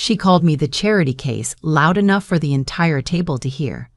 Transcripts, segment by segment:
She called me the charity case loud enough for the entire table to hear.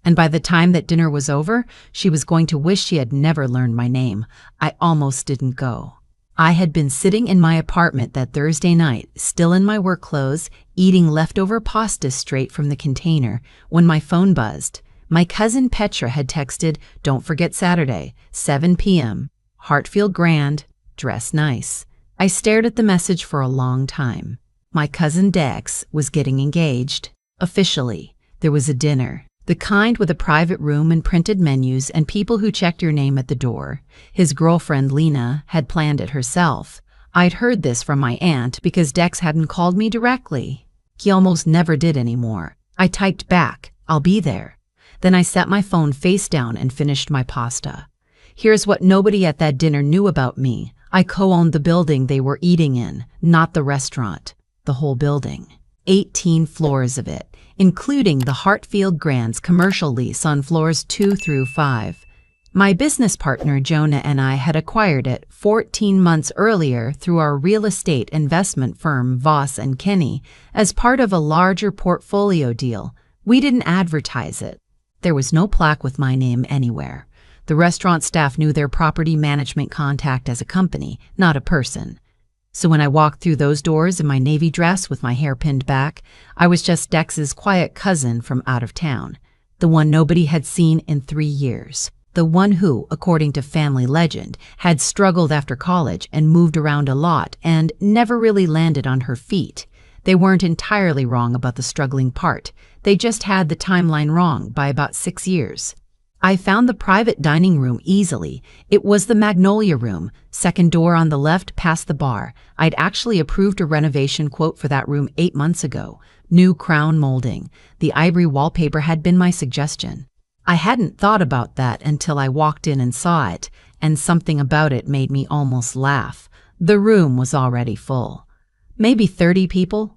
And by the time that dinner was over, she was going to wish she had never learned my name. I almost didn't go. I had been sitting in my apartment that Thursday night, still in my work clothes, eating leftover pasta straight from the container, when my phone buzzed. My cousin Petra had texted, "Don't forget Saturday, 7 p.m. Hartfield Grand, dress nice." I stared at the message for a long time. My cousin Dex was getting engaged. Officially, there was a dinner. The kind with a private room and printed menus and people who checked your name at the door. His girlfriend Lena had planned it herself. I'd heard this from my aunt because Dex hadn't called me directly. He almost never did anymore. I typed back, "I'll be there." Then I set my phone face down and finished my pasta. Here's what nobody at that dinner knew about me. I co-owned the building they were eating in, not the restaurant. The whole building. 18 floors of it, including the Hartfield Grand's commercial lease on floors 2 through 5. My business partner Jonah and I had acquired it 14 months earlier through our real estate investment firm Voss and Kenny as part of a larger portfolio deal. We didn't advertise it. There was no plaque with my name anywhere. The restaurant staff knew their property management contact as a company, not a person. So when I walked through those doors in my navy dress with my hair pinned back, I was just Dex's quiet cousin from out of town, the one nobody had seen in 3 years, the one who, according to family legend, had struggled after college and moved around a lot and never really landed on her feet. They weren't entirely wrong about the struggling part. They just had the timeline wrong by about 6 years. I found the private dining room easily. It was the Magnolia Room, second door on the left past the bar. I'd actually approved a renovation quote for that room 8 months ago. New crown molding. The ivory wallpaper had been my suggestion. I hadn't thought about that until I walked in and saw it, and something about it made me almost laugh. The room was already full. Maybe 30 people?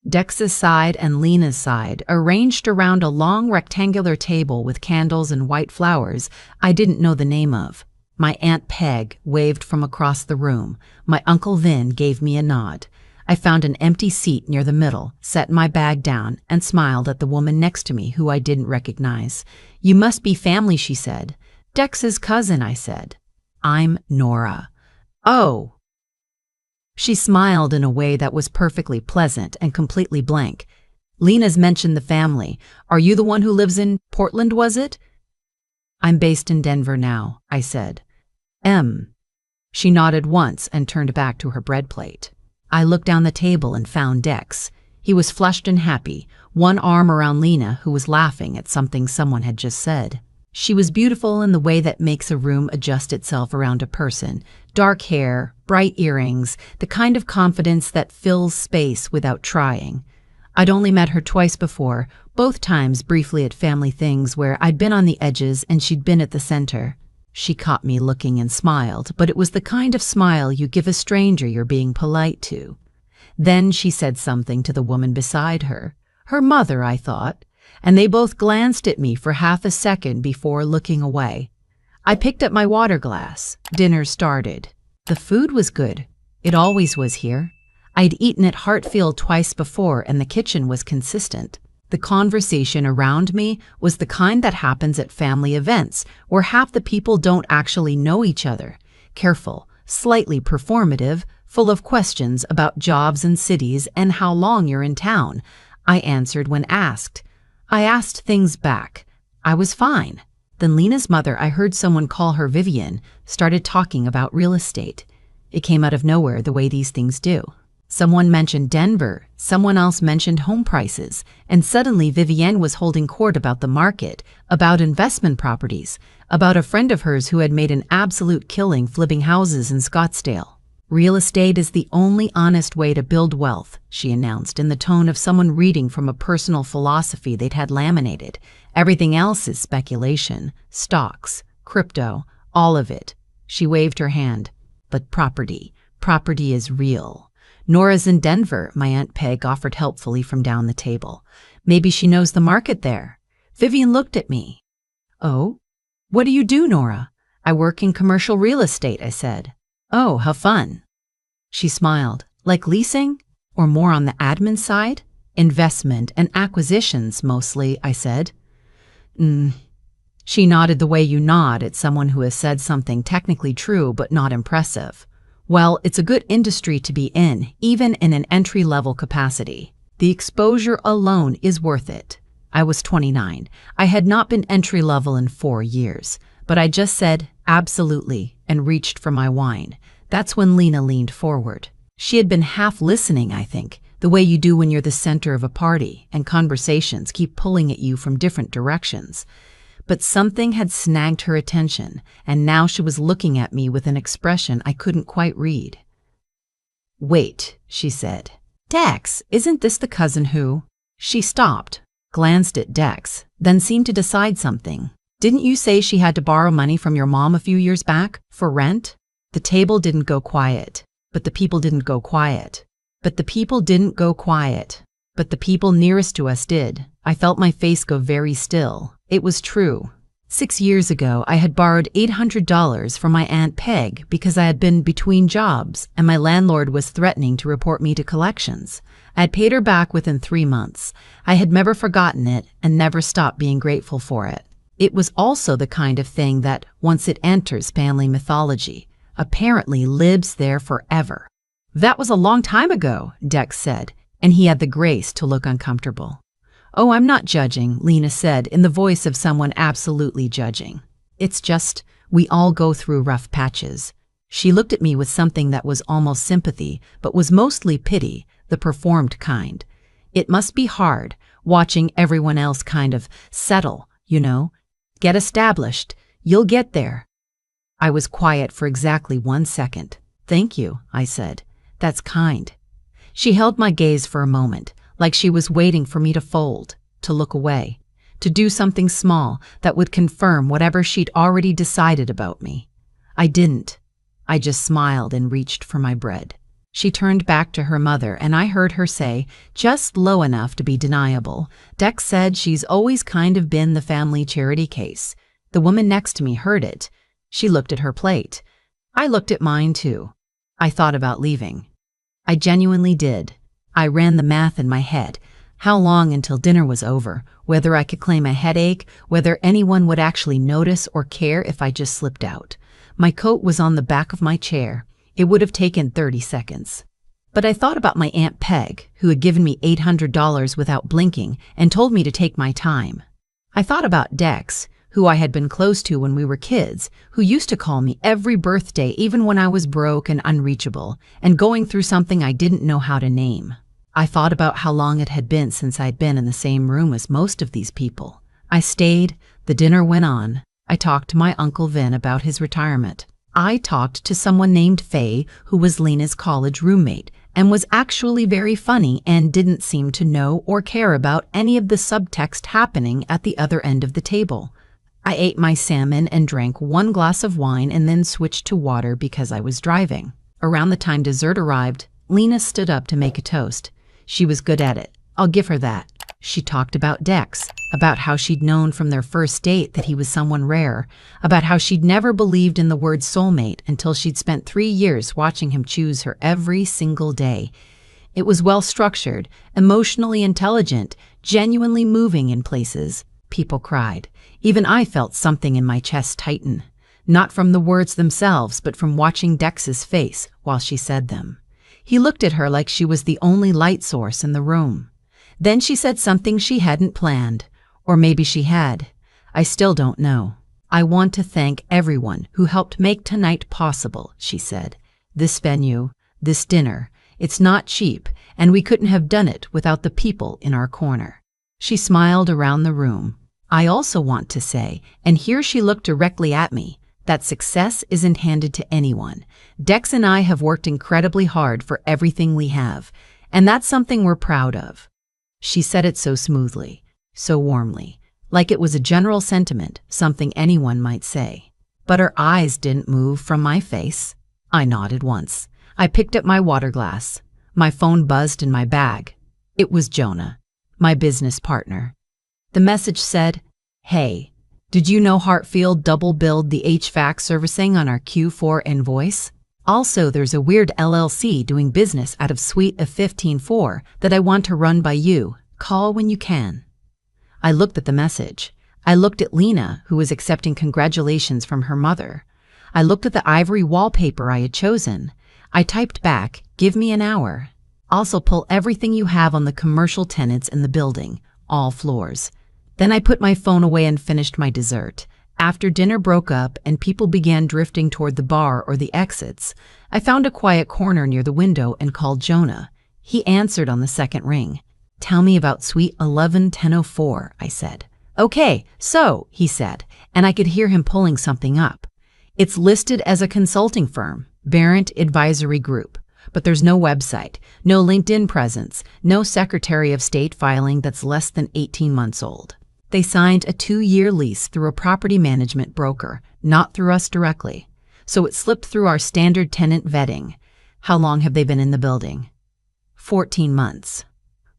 Dex's side and Lena's side, arranged around a long rectangular table with candles and white flowers I didn't know the name of. My Aunt Peg waved from across the room. My Uncle Vin gave me a nod. I found an empty seat near the middle, set my bag down, and smiled at the woman next to me who I didn't recognize. "You must be family," she said. "Dex's cousin," I said. "I'm Nora." "Oh." She smiled in a way that was perfectly pleasant and completely blank. "Lena's mentioned the family. Are you the one who lives in Portland, was it?" "I'm based in Denver now," I said. She nodded once and turned back to her bread plate. I looked down the table and found Dex. He was flushed and happy, one arm around Lena, who was laughing at something someone had just said. She was beautiful in the way that makes a room adjust itself around a person. Dark hair, bright earrings, the kind of confidence that fills space without trying. I'd only met her twice before, both times briefly at family things where I'd been on the edges and she'd been at the center. She caught me looking and smiled, but it was the kind of smile you give a stranger you're being polite to. Then she said something to the woman beside her. Her mother, I thought. And they both glanced at me for half a second before looking away. I picked up my water glass. Dinner started. The food was good. It always was here. I'd eaten at Hartfield twice before and the kitchen was consistent. The conversation around me was the kind that happens at family events where half the people don't actually know each other. Careful, slightly performative, full of questions about jobs and cities and how long you're in town. I answered when asked. I asked things back. I was fine. Then Lena's mother, I heard someone call her Vivian, started talking about real estate. It came out of nowhere the way these things do. Someone mentioned Denver, someone else mentioned home prices, and suddenly Vivienne was holding court about the market, about investment properties, about a friend of hers who had made an absolute killing flipping houses in Scottsdale. "Real estate is the only honest way to build wealth," she announced in the tone of someone reading from a personal philosophy they'd had laminated. "Everything else is speculation, stocks, crypto, all of it." She waved her hand. "But property is real." "Nora's in Denver," my Aunt Peg offered helpfully from down the table. "Maybe she knows the market there." Vivian looked at me. "Oh? What do you do, Nora?" "I work in commercial real estate," I said. "Oh, how fun." She smiled. "Like leasing?" Or more on the admin side? Investment and acquisitions, mostly, I said. She nodded the way you nod at someone who has said something technically true but not impressive. Well, it's a good industry to be in, even in an entry-level capacity. The exposure alone is worth it. I was 29. I had not been entry-level in 4 years, but I just said, absolutely, and reached for my wine. That's when Lena leaned forward. She had been half listening, I think, the way you do when you're the center of a party and conversations keep pulling at you from different directions. But something had snagged her attention, and now she was looking at me with an expression I couldn't quite read. "Wait," she said. "Dex, isn't this the cousin who—" She stopped, glanced at Dex, then seemed to decide something. "Didn't you say she had to borrow money from your mom a few years back, for rent?" The table didn't go quiet, but the people didn't go quiet. But the people didn't go quiet. But the people nearest to us did. I felt my face go very still. It was true. 6 years ago, I had borrowed $800 from my Aunt Peg because I had been between jobs and my landlord was threatening to report me to collections. I had paid her back within 3 months. I had never forgotten it and never stopped being grateful for it. It was also the kind of thing that, once it enters family mythology, apparently lives there forever. "That was a long time ago," Dex said, and he had the grace to look uncomfortable. "Oh, I'm not judging," Lena said in the voice of someone absolutely judging. "It's just, we all go through rough patches." She looked at me with something that was almost sympathy, but was mostly pity, the performed kind. It must be hard, watching everyone else kind of settle, you know? Get established. You'll get there. I was quiet for exactly 1 second. "Thank you," I said. "That's kind." She held my gaze for a moment, like she was waiting for me to fold, to look away, to do something small that would confirm whatever she'd already decided about me. I didn't. I just smiled and reached for my bread. She turned back to her mother, and I heard her say, just low enough to be deniable, "Dex said she's always kind of been the family charity case." The woman next to me heard it. She looked at her plate. I looked at mine too. I thought about leaving. I genuinely did. I ran the math in my head. How long until dinner was over, whether I could claim a headache, whether anyone would actually notice or care if I just slipped out. My coat was on the back of my chair. It would have taken 30 seconds. But I thought about my Aunt Peg, who had given me $800 without blinking and told me to take my time. I thought about Dex, who I had been close to when we were kids, who used to call me every birthday even when I was broke and unreachable, and going through something I didn't know how to name. I thought about how long it had been since I'd been in the same room as most of these people. I stayed, the dinner went on. I talked to my Uncle Vin about his retirement. I talked to someone named Faye, who was Lena's college roommate, and was actually very funny and didn't seem to know or care about any of the subtext happening at the other end of the table. I ate my salmon and drank 1 glass of wine and then switched to water because I was driving. Around the time dessert arrived, Lena stood up to make a toast. She was good at it. I'll give her that. She talked about Dex, about how she'd known from their first date that he was someone rare, about how she'd never believed in the word soulmate until she'd spent 3 years watching him choose her every single day. It was well-structured, emotionally intelligent, genuinely moving in places. People cried. Even I felt something in my chest tighten, not from the words themselves, but from watching Dex's face while she said them. He looked at her like she was the only light source in the room. Then she said something she hadn't planned, or maybe she had. I still don't know. "I want to thank everyone who helped make tonight possible," she said. "This venue, this dinner, it's not cheap, and we couldn't have done it without the people in our corner." She smiled around the room. "I also want to say," and here she looked directly at me, "that success isn't handed to anyone. Dex and I have worked incredibly hard for everything we have, and that's something we're proud of." She said it so smoothly, so warmly, like it was a general sentiment, something anyone might say. But her eyes didn't move from my face. I nodded once. I picked up my water glass. My phone buzzed in my bag. It was Jonah, my business partner. The message said, "Hey, did you know Hartfield double-billed the HVAC servicing on our Q4 invoice?" Also, there's a weird LLC doing business out of Suite of 15-4 that I want to run by you. Call when you can." I looked at the message. I looked at Lena, who was accepting congratulations from her mother. I looked at the ivory wallpaper I had chosen. I typed back, "Give me an hour. Also pull everything you have on the commercial tenants in the building, all floors." Then I put my phone away and finished my dessert. After dinner broke up and people began drifting toward the bar or the exits, I found a quiet corner near the window and called Jonah. He answered on the second ring. "Tell me about Suite 11-1004, I said. "Okay, so," he said, and I could hear him pulling something up. "It's listed as a consulting firm, Barrett Advisory Group, but there's no website, no LinkedIn presence, no Secretary of State filing that's less than 18 months old. They signed a 2-year lease through a property management broker, not through us directly. So it slipped through our standard tenant vetting. How long have they been in the building?" 14 months.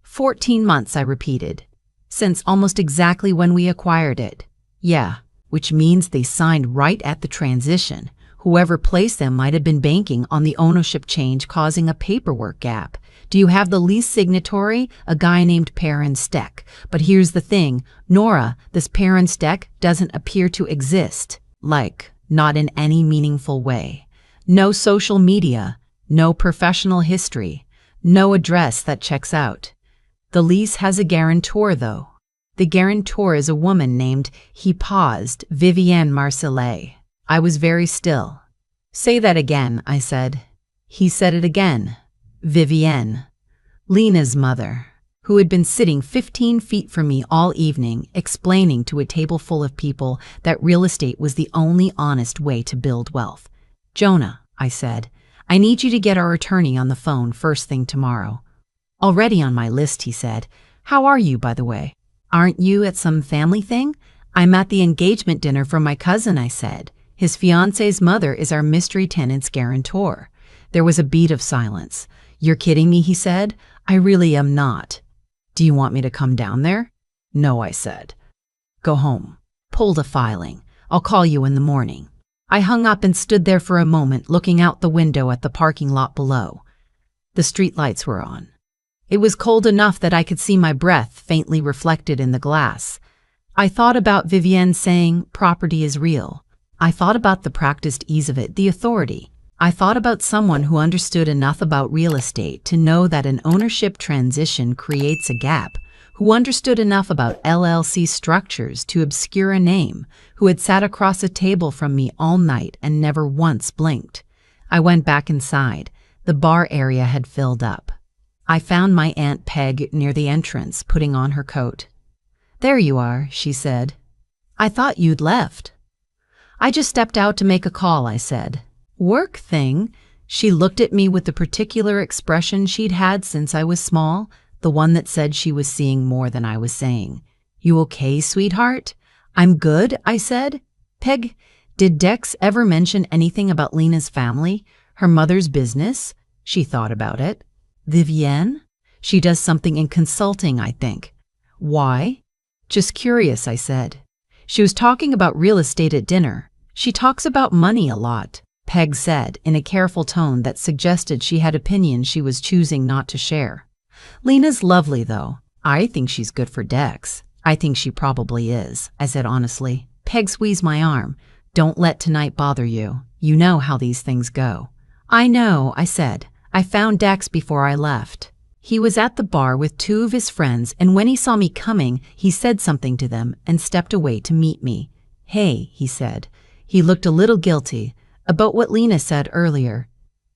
14 months, I repeated. "Since almost exactly when we acquired it." "Yeah, which means they signed right at the transition. Whoever placed them might have been banking on the ownership change causing a paperwork gap. Do you have the lease signatory? A guy named Perrin Steck. But here's the thing, Nora, this Perrin Steck doesn't appear to exist. Like, not in any meaningful way. No social media, no professional history, no address that checks out. The lease has a guarantor, though. The guarantor is a woman named," he paused, "Vivienne Marcellet." I was very still. "Say that again," I said. He said it again. "Vivienne." Lena's mother, who had been sitting 15 feet from me all evening, explaining to a table full of people that real estate was the only honest way to build wealth. "Jonah," I said, "I need you to get our attorney on the phone first thing tomorrow." "Already on my list," he said. "How are you, by the way? Aren't you at some family thing?" "I'm at the engagement dinner for my cousin," I said. "His fiance's mother is our mystery tenant's guarantor." There was a beat of silence. "You're kidding me," he said. "I really am not." "Do you want me to come down there?" "No," I said. "Go home. Pull the filing. I'll call you in the morning." I hung up and stood there for a moment looking out the window at the parking lot below. The streetlights were on. It was cold enough that I could see my breath faintly reflected in the glass. I thought about Vivienne saying, "Property is real." I thought about the practiced ease of it, the authority. I thought about someone who understood enough about real estate to know that an ownership transition creates a gap, who understood enough about LLC structures to obscure a name, who had sat across a table from me all night and never once blinked. I went back inside. The bar area had filled up. I found my Aunt Peg near the entrance, putting on her coat. "There you are," she said. "I thought you'd left." "I just stepped out to make a call," I said. "Work thing?" She looked at me with the particular expression she'd had since I was small, the one that said she was seeing more than I was saying. "You okay, sweetheart?" "I'm good," I said. "Peg, did Dex ever mention anything about Lena's family? Her mother's business?" She thought about it. "Vivienne? She does something in consulting, I think." "Why?" "Just curious," I said. "She was talking about real estate at dinner. She talks about money a lot," Peg said in a careful tone that suggested she had opinions she was choosing not to share. "Lena's lovely, though. I think she's good for Dex." "I think she probably is," I said honestly. Peg squeezed my arm. "Don't let tonight bother you. You know how these things go." "I know," I said. "I found Dex before I left. He was at the bar with 2 of his friends, and when he saw me coming, he said something to them and stepped away to meet me." "Hey," he said. He looked a little guilty. "About what Lena said earlier."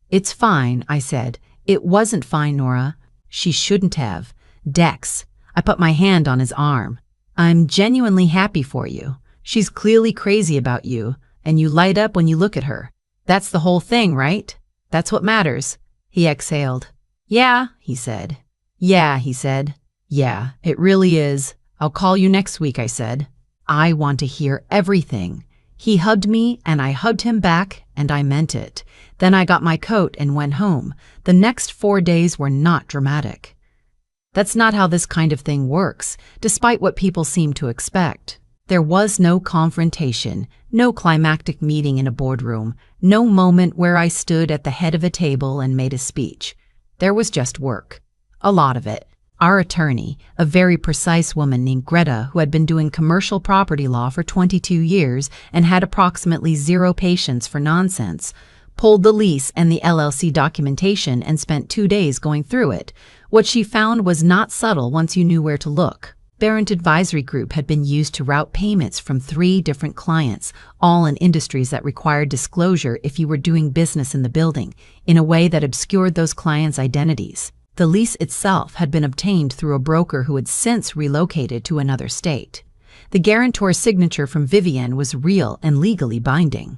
"It's fine," I said. "It wasn't fine, Nora. She shouldn't have. Dex." I put my hand on his arm. "I'm genuinely happy for you. She's clearly crazy about you, and you light up when you look at her. That's the whole thing, right? That's what matters." He exhaled. "Yeah," he said. "Yeah," he said. "Yeah, it really is. I'll call you next week," I said. "I want to hear everything." He hugged me, and I hugged him back, and I meant it. Then I got my coat and went home. The next 4 days were not dramatic. That's not how this kind of thing works, despite what people seem to expect. There was no confrontation, no climactic meeting in a boardroom, no moment where I stood at the head of a table and made a speech. There was just work. A lot of it. Our attorney, a very precise woman named Greta who had been doing commercial property law for 22 years and had approximately zero patience for nonsense, pulled the lease and the LLC documentation and spent 2 days going through it. What she found was not subtle once you knew where to look. Barrent Advisory Group had been used to route payments from 3 different clients, all in industries that required disclosure if you were doing business in the building, in a way that obscured those clients' identities. The lease itself had been obtained through a broker who had since relocated to another state. The guarantor's signature from Vivienne was real and legally binding.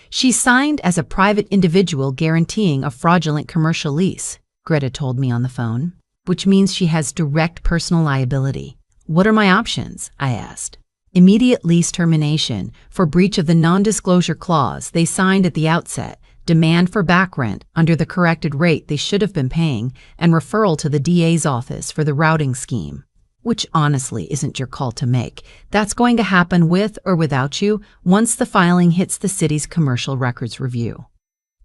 She signed as a private individual guaranteeing a fraudulent commercial lease, Greta told me on the phone, which means she has direct personal liability. What are my options? I asked. Immediate lease termination for breach of the non-disclosure clause they signed at the outset, demand for back rent under the corrected rate they should have been paying, and referral to the DA's office for the routing scheme. Which honestly isn't your call to make. That's going to happen with or without you once the filing hits the city's commercial records review.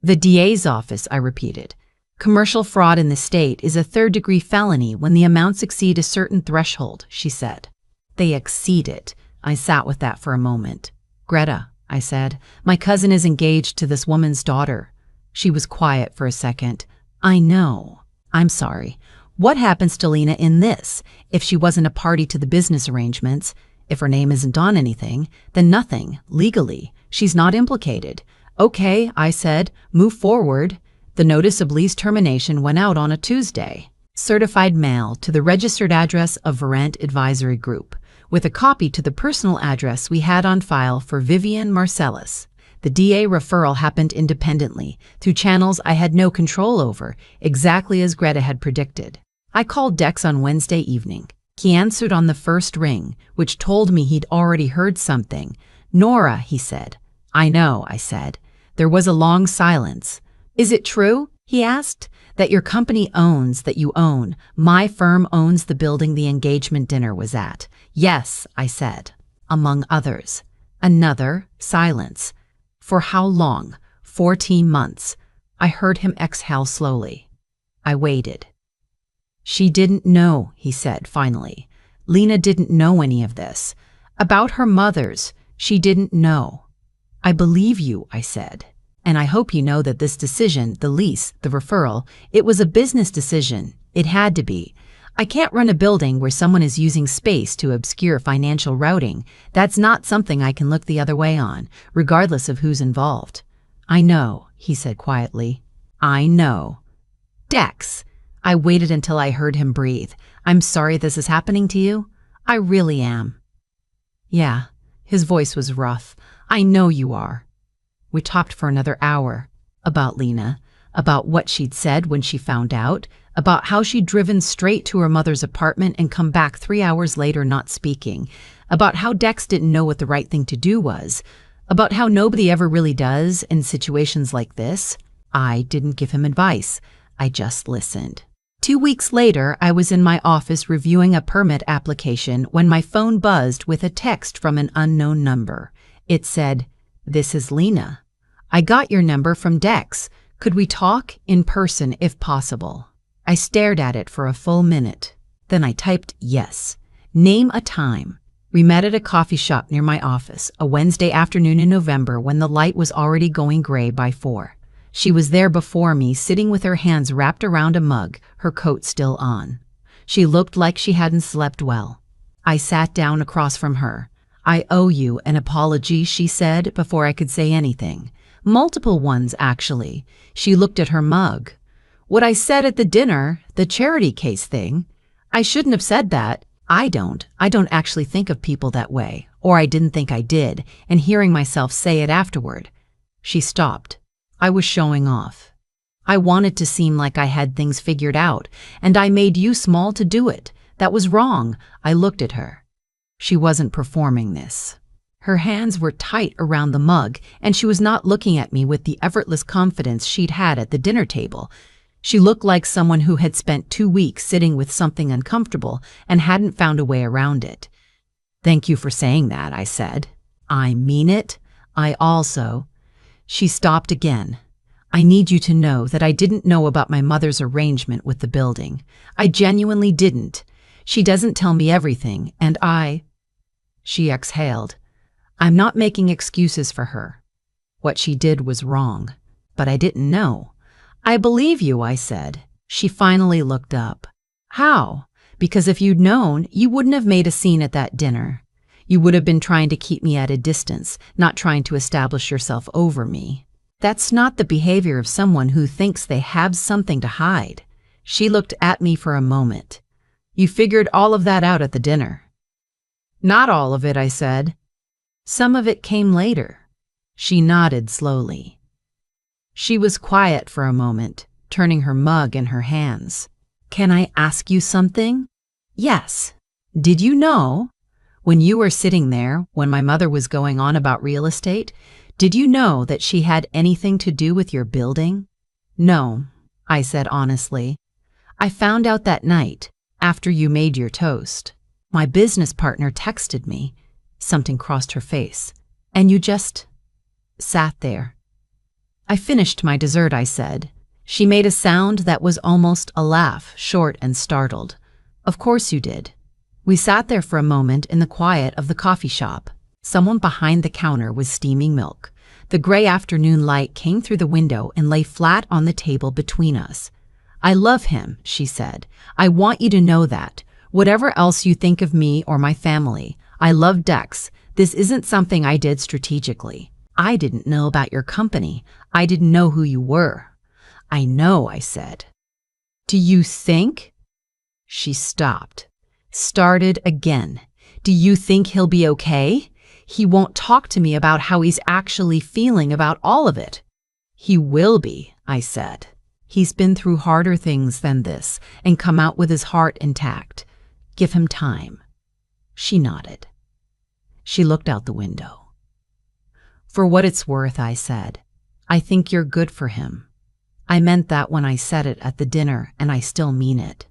The DA's office, I repeated. Commercial fraud in the state is a third-degree felony when the amounts exceed a certain threshold, she said. They exceed it. I sat with that for a moment. Greta, I said, my cousin is engaged to this woman's daughter. She was quiet for a second. I know. I'm sorry. What happens to Lena in this? If she wasn't a party to the business arrangements, if her name isn't on anything, then nothing, legally. She's not implicated. Okay, I said, move forward. The notice of lease termination went out on a Tuesday. Certified mail to the registered address of Barrent Advisory Group, with a copy to the personal address we had on file for Vivienne Marcellus. The DA referral happened independently, through channels I had no control over, exactly as Greta had predicted. I called Dex on Wednesday evening. He answered on the first ring, which told me he'd already heard something. Nora, he said. I know, I said. There was a long silence. Is it true, he asked, that your company owns that you own? My firm owns the building the engagement dinner was at. Yes, I said, among others. Another silence. For how long? 14 months. I heard him exhale slowly. I waited. She didn't know, he said finally. Lena didn't know any of this. About her mother's, she didn't know. I believe you, I said. And I hope you know that this decision, the lease, the referral, it was a business decision. It had to be. I can't run a building where someone is using space to obscure financial routing. That's not something I can look the other way on, regardless of who's involved. I know, he said quietly. I know. Dex. I waited until I heard him breathe. I'm sorry this is happening to you. I really am. Yeah, his voice was rough. I know you are. We talked for another hour. About Lena, about what she'd said when she found out, about how she'd driven straight to her mother's apartment and come back 3 hours later not speaking, about how Dex didn't know what the right thing to do was, about how nobody ever really does in situations like this. I didn't give him advice. I just listened. 2 weeks later, I was in my office reviewing a permit application when my phone buzzed with a text from an unknown number. It said, "This is Lena. I got your number from Dex. Could we talk in person if possible?" I stared at it for a full minute. Then I typed yes. Name a time. We met at a coffee shop near my office, a Wednesday afternoon in November when the light was already going gray by 4. She was there before me, sitting with her hands wrapped around a mug, her coat still on. She looked like she hadn't slept well. I sat down across from her. "I owe you an apology," she said before I could say anything. "Multiple ones, actually." She looked at her mug. "What I said at the dinner, the charity case thing, I shouldn't have said that. I don't actually think of people that way, or I didn't think I did, and hearing myself say it afterward." She stopped. I was showing off. I wanted to seem like I had things figured out, and I made you small to do it. That was wrong. I looked at her. She wasn't performing this. Her hands were tight around the mug, and she was not looking at me with the effortless confidence she'd had at the dinner table. She looked like someone who had spent 2 weeks sitting with something uncomfortable and hadn't found a way around it. Thank you for saying that, I said. I mean it. I also. She stopped again. I need you to know that I didn't know about my mother's arrangement with the building. I genuinely didn't. She doesn't tell me everything, and She exhaled. I'm not making excuses for her. What she did was wrong, but I didn't know. I believe you, I said. She finally looked up. How? Because if you'd known, you wouldn't have made a scene at that dinner. You would have been trying to keep me at a distance, not trying to establish yourself over me. That's not the behavior of someone who thinks they have something to hide. She looked at me for a moment. You figured all of that out at the dinner. Not all of it, I said. Some of it came later. She nodded slowly. She was quiet for a moment, turning her mug in her hands. Can I ask you something? Yes. Did you know? When you were sitting there, when my mother was going on about real estate, did you know that she had anything to do with your building? No, I said honestly. I found out that night, after you made your toast. My business partner texted me. Something crossed her face. And you just sat there. I finished my dessert, I said. She made a sound that was almost a laugh, short and startled. Of course you did. We sat there for a moment in the quiet of the coffee shop. Someone behind the counter was steaming milk. The gray afternoon light came through the window and lay flat on the table between us. I love him, she said. I want you to know that. Whatever else you think of me or my family, I love Dex. This isn't something I did strategically. I didn't know about your company. I didn't know who you were. I know, I said. Do you think? She stopped. Started again. Do you think he'll be okay? He won't talk to me about how he's actually feeling about all of it. He will be, I said. He's been through harder things than this and come out with his heart intact. Give him time. She nodded. She looked out the window. For what it's worth, I said, I think you're good for him. I meant that when I said it at the dinner, and I still mean it.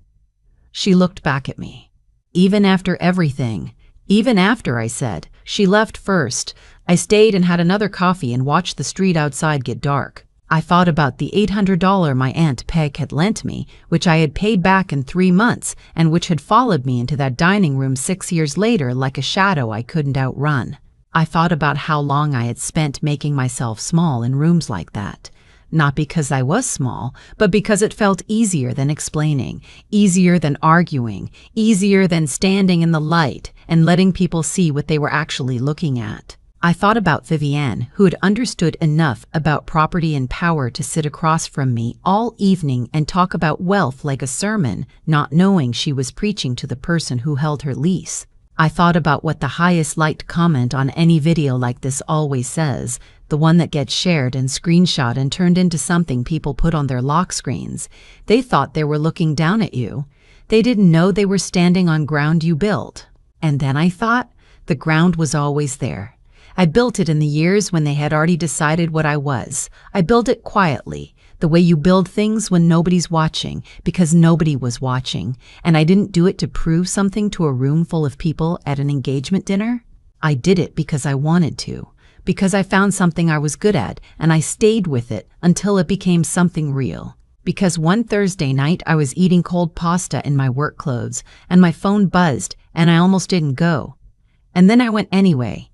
She looked back at me. Even after everything, even after I said, she left first. I stayed and had another coffee and watched the street outside get dark. I thought about the $800 my Aunt Peg had lent me, which I had paid back in 3 months, and which had followed me into that dining room 6 years later like a shadow I couldn't outrun. I thought about how long I had spent making myself small in rooms like that. Not because I was small, but because it felt easier than explaining, easier than arguing, easier than standing in the light and letting people see what they were actually looking at. I thought about Vivienne, who had understood enough about property and power to sit across from me all evening and talk about wealth like a sermon, not knowing she was preaching to the person who held her lease. I thought about what the highest liked comment on any video like this always says, the one that gets shared and screenshot and turned into something people put on their lock screens. They thought they were looking down at you. They didn't know they were standing on ground you built. And then I thought, the ground was always there. I built it in the years when they had already decided what I was. I built it quietly, the way you build things when nobody's watching, because nobody was watching. And I didn't do it to prove something to a room full of people at an engagement dinner. I did it because I wanted to, because I found something I was good at, and I stayed with it until it became something real. Because one Thursday night I was eating cold pasta in my work clothes, and my phone buzzed, and I almost didn't go. And then I went anyway.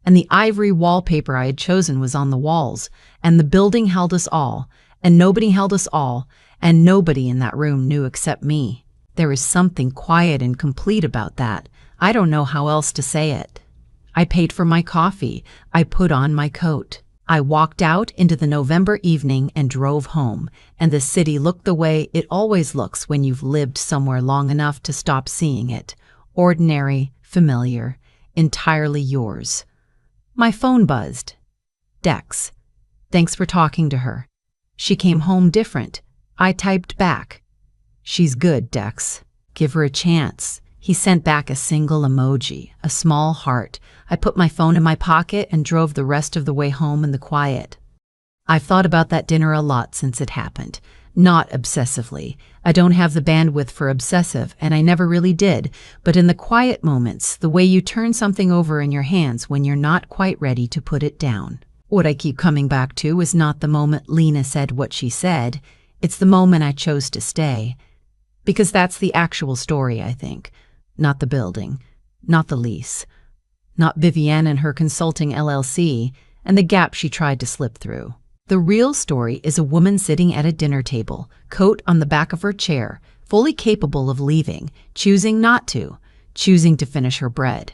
And the ivory wallpaper I had chosen was on the walls, and the building held us all, and nobody held us all, and nobody in that room knew except me. There is something quiet and complete about that. I don't know how else to say it. I paid for my coffee. I put on my coat. I walked out into the November evening and drove home, and the city looked the way it always looks when you've lived somewhere long enough to stop seeing it. Ordinary, familiar, entirely yours. My phone buzzed. Dex. Thanks for talking to her. She came home different. I typed back. She's good, Dex. Give her a chance. He sent back a single emoji, a small heart. I put my phone in my pocket and drove the rest of the way home in the quiet. I've thought about that dinner a lot since it happened. Not obsessively. I don't have the bandwidth for obsessive, and I never really did, but in the quiet moments, the way you turn something over in your hands when you're not quite ready to put it down. What I keep coming back to is not the moment Lena said what she said, it's the moment I chose to stay. Because that's the actual story, I think. Not the building, not the lease, not Vivienne and her consulting LLC, and the gap she tried to slip through. The real story is a woman sitting at a dinner table, coat on the back of her chair, fully capable of leaving, choosing not to, choosing to finish her bread,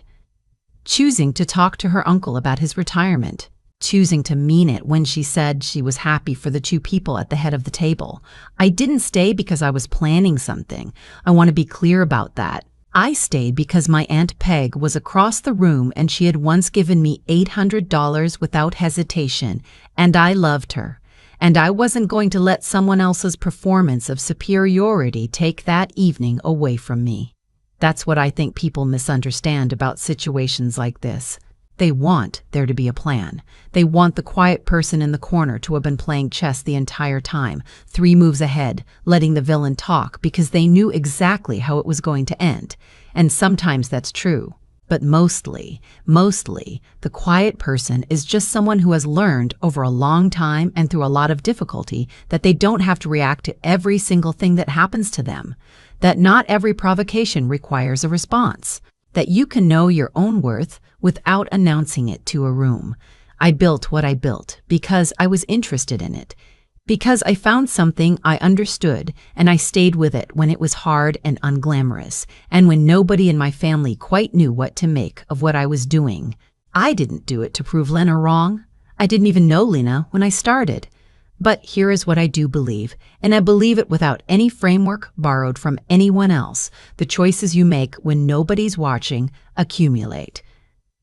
choosing to talk to her uncle about his retirement, choosing to mean it when she said she was happy for the two people at the head of the table. I didn't stay because I was planning something. I want to be clear about that. I stayed because my Aunt Peg was across the room and she had once given me $800 without hesitation, and I loved her. And I wasn't going to let someone else's performance of superiority take that evening away from me. That's what I think people misunderstand about situations like this. They want there to be a plan. They want the quiet person in the corner to have been playing chess the entire time, 3 moves ahead, letting the villain talk because they knew exactly how it was going to end. And sometimes that's true. But mostly, the quiet person is just someone who has learned over a long time and through a lot of difficulty that they don't have to react to every single thing that happens to them, that not every provocation requires a response, that you can know your own worth without announcing it to a room. I built what I built because I was interested in it, because I found something I understood and I stayed with it when it was hard and unglamorous, and when nobody in my family quite knew what to make of what I was doing. I didn't do it to prove Lena wrong. I didn't even know Lena when I started. But here is what I do believe, and I believe it without any framework borrowed from anyone else. The choices you make when nobody's watching accumulate.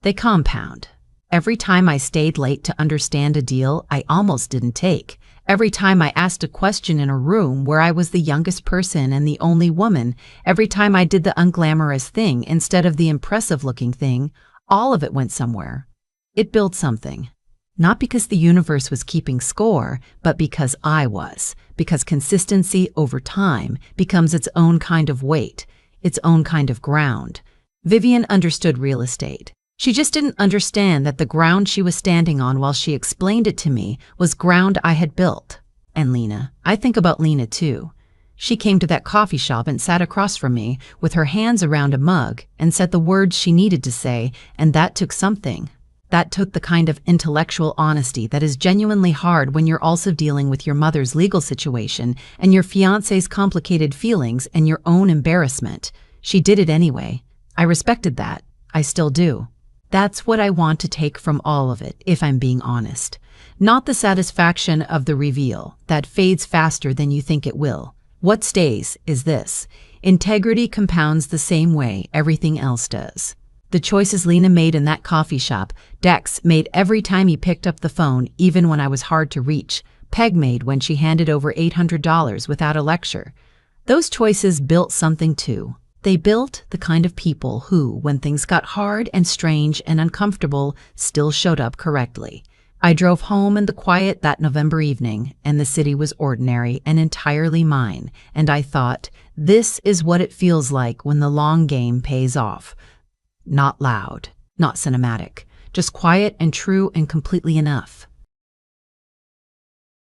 They compound. Every time I stayed late to understand a deal I almost didn't take, every time I asked a question in a room where I was the youngest person and the only woman, every time I did the unglamorous thing instead of the impressive-looking thing, all of it went somewhere. It built something. Not because the universe was keeping score, but because I was. Because consistency over time becomes its own kind of weight, its own kind of ground. Vivienne understood real estate. She just didn't understand that the ground she was standing on while she explained it to me was ground I had built. And Lena, I think about Lena too. She came to that coffee shop and sat across from me with her hands around a mug and said the words she needed to say, and that took something. That took the kind of intellectual honesty that is genuinely hard when you're also dealing with your mother's legal situation and your fiancé's complicated feelings and your own embarrassment. She did it anyway. I respected that. I still do. That's what I want to take from all of it, if I'm being honest. Not the satisfaction of the reveal that fades faster than you think it will. What stays is this. Integrity compounds the same way everything else does. The choices Lena made in that coffee shop, Dex made every time he picked up the phone, even when I was hard to reach, Peg made when she handed over $800 without a lecture. Those choices built something too. They built the kind of people who, when things got hard and strange and uncomfortable, still showed up correctly. I drove home in the quiet that November evening, and the city was ordinary and entirely mine, and I thought, this is what it feels like when the long game pays off. Not loud, not cinematic, just quiet and true and completely enough.